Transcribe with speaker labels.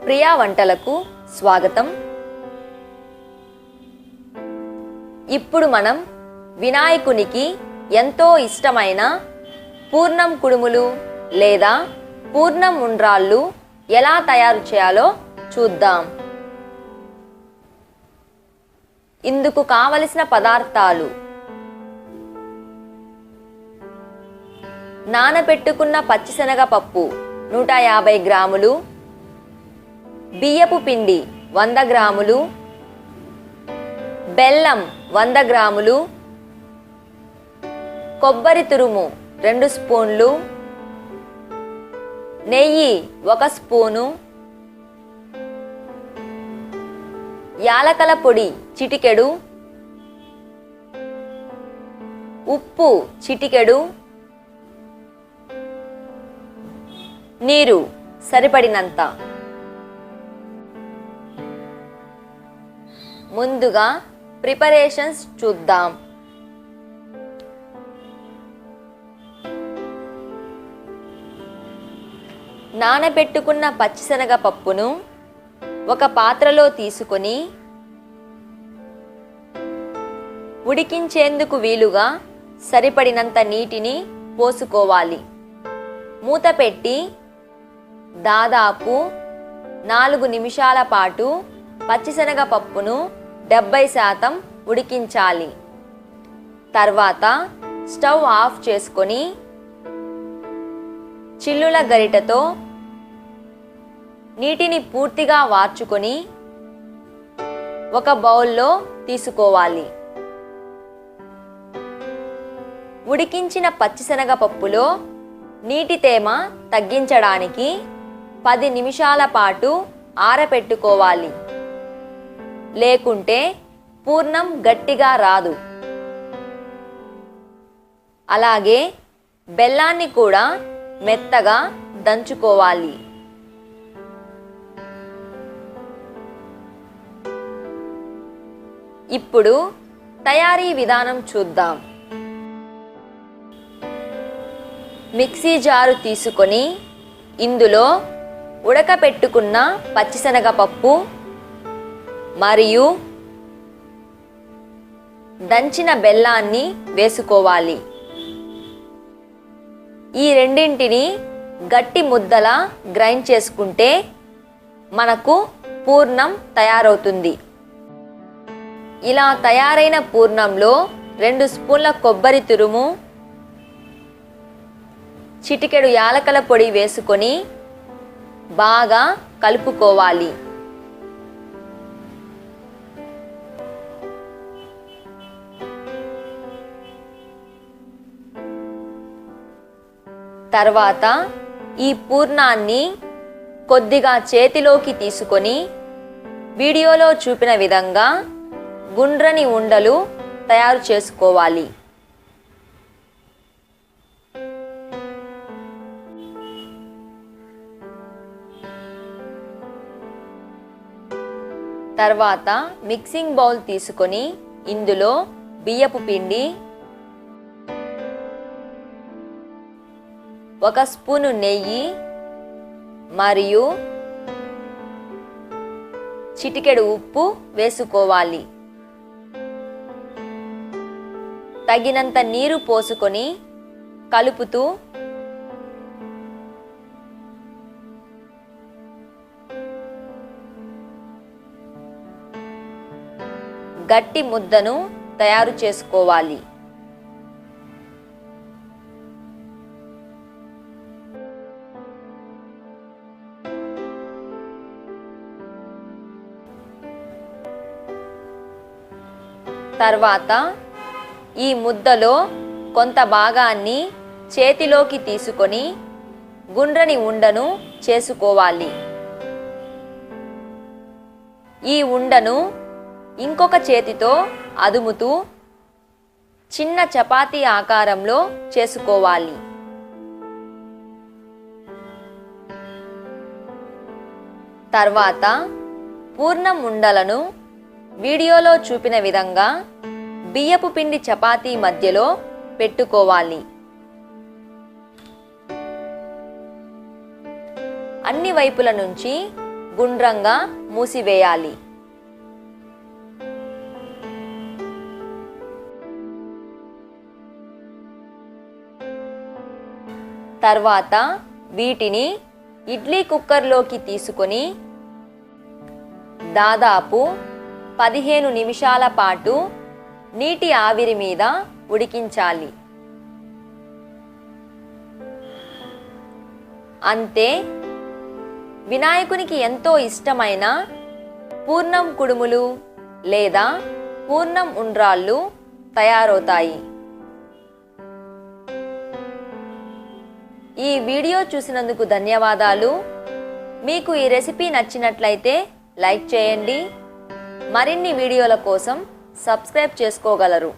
Speaker 1: ప్రియా వంటలకు స్వాగతం. ఇప్పుడు మనం వినాయకునికి ఎంతో ఇష్టమైన పూర్ణం కుడుములు లేదా పూర్ణం ఉండ్రాళ్ళు ఎలా తయారు చేయాలో చూద్దాం. ఇందుకు కావలసిన పదార్థాలు: నానబెట్టుకున్న పచ్చిశనగపప్పు 150 గ్రాములు, బియ్యపు పిండి 100 గ్రాములు, బెల్లం 100 గ్రాములు, కొబ్బరి తురుము 2 స్పూన్లు, నెయ్యి 1 స్పూను, యాలకల పొడి చిటికెడు, ఉప్పు చిటికెడు, నీరు సరిపడినంత. ముందుగా ప్రిపరేషన్స్ చూద్దాం. నానబెట్టుకున్న పచ్చిశనగపప్పును ఒక పాత్రలో తీసుకొని ఉడికించేందుకు వీలుగా సరిపడినంత నీటిని పోసుకోవాలి. మూత పెట్టి దాదాపు 4 నిమిషాల పాటు పచ్చిశనగపప్పును 70% ఉడికించాలి. తర్వాత స్టవ్ ఆఫ్ చేసుకొని చిల్లుల గరిటెతో నీటిని పూర్తిగా వార్చుకొని ఒక బౌల్లో తీసుకోవాలి. ఉడికించిన పచ్చిశనగపప్పులో నీటి తేమ తగ్గించడానికి 10 నిమిషాల పాటు ఆరపెట్టుకోవాలి. లేకుంటే పూర్ణం గట్టిగా రాదు. అలాగే బెల్లాన్ని కూడా మెత్తగా దంచుకోవాలి. ఇప్పుడు తయారీ విధానం చూద్దాం. మిక్సీ జారు తీసుకొని ఇందులో ఉడకపెట్టుకున్న పచ్చిశనగపప్పు మరియు దంచిన బెల్లాన్ని వేసుకోవాలి. ఈ రెండింటిని గట్టి ముద్దలా గ్రైండ్ చేసుకుంటే మనకు పూర్ణం తయారవుతుంది. ఇలా తయారైన పూర్ణంలో 2 స్పూన్ల కొబ్బరి తురుము, చిటికెడు యాలకల పొడి వేసుకొని బాగా కలుపుకోవాలి. తర్వాత ఈ పూర్ణాన్ని కొద్దిగా చేతిలోకి తీసుకొని వీడియోలో చూపిన విధంగా గుండ్రని ఉండలు తయారు చేసుకోవాలి. తర్వాత మిక్సింగ్ బౌల్ తీసుకొని ఇందులో బియ్యపు పిండి, 1 స్పూను నెయ్యి మరియు చిటికెడు ఉప్పు వేసుకోవాలి. తగినంత నీరు పోసుకొని కలుపుతూ గట్టి ముద్దను తయారు చేసుకోవాలి. తర్వాత ఈ ముద్దలో కొంత భాగాన్ని చేతిలోకి తీసుకొని గుండ్రని ఉండను చేసుకోవాలి. ఈ ఉండను ఇంకొక చేతితో అదుముతూ చిన్న చపాతీ ఆకారంలో చేసుకోవాలి. తర్వాత పూర్ణం ఉండలను వీడియోలో చూపిన విధంగా బియ్యపు పిండి చపాతీ మధ్యలో పెట్టుకోవాలి. అన్ని వైపుల నుంచి గుండ్రంగా మూసివేయాలి. తర్వాత వీటిని ఇడ్లీ కుక్కర్లోకి తీసుకొని దాదాపు 15 నిమిషాల పాటు నీటి ఆవిరి మీద ఉడికించాలి. అంతే, వినాయకునికి ఎంతో ఇష్టమైన పూర్ణం కుడుములు లేదా పూర్ణం ఉండ్రాళ్ళు తయారవుతాయి. ఈ వీడియో చూసినందుకు ధన్యవాదాలు. మీకు ఈ రెసిపీ నచ్చినట్లయితే లైక్ చేయండి. మరిన్ని వీడియోల కోసం సబ్స్క్రైబ్ చేసుకోగలరు.